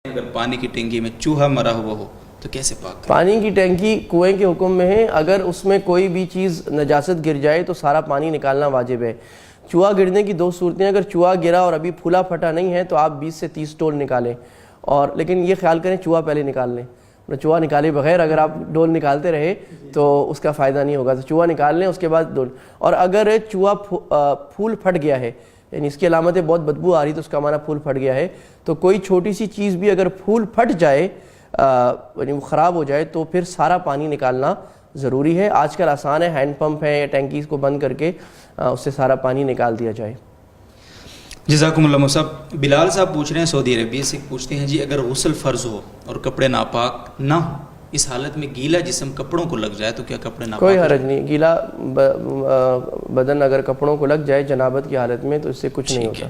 اگر پانی کی ٹینکی میں چوہا مرا ہوا ہو تو کیسے پاک کریں؟ پانی کی ٹینکی کنویں کے حکم میں ہے، اگر اس میں کوئی بھی چیز نجاست گر جائے تو سارا پانی نکالنا واجب ہے۔ چوہا گرنے کی دو صورتیں ہیں، اگر چوہا گرا اور ابھی پھولا پھٹا نہیں ہے تو آپ 20 سے 30 ڈول نکالیں، اور لیکن یہ خیال کریں چوہا پہلے نکال لیں، چوہا نکالے بغیر اگر آپ ڈول نکالتے رہے تو اس کا فائدہ نہیں ہوگا، تو چوہا نکال لیں اس کے بعد ڈول۔ اور اگر چوہا پھول پھٹ گیا ہے، یعنی اس کی علامت ہے بہت بدبو آ رہی تو اس کا معنی پھول پھٹ گیا ہے، تو کوئی چھوٹی سی چیز بھی اگر پھول پھٹ جائے یعنی وہ خراب ہو جائے تو پھر سارا پانی نکالنا ضروری ہے۔ آج کل آسان ہے، ہینڈ پمپ ہے یا ٹینکیز کو بند کر کے اس سے سارا پانی نکال دیا جائے۔ جزاکم اللہ صاحب۔ بلال صاحب پوچھ رہے ہیں سعودی عربیہ سے، پوچھتے ہیں جی اگر غسل فرض ہو اور کپڑے ناپاک نہ ہو، اس حالت میں گیلا جسم کپڑوں کو لگ جائے تو کیا کپڑے ناپاک؟ کوئی حرج نہیں، گیلا بدن اگر کپڑوں کو لگ جائے جنابت کی حالت میں تو اس سے کچھ نہیں ہوتا۔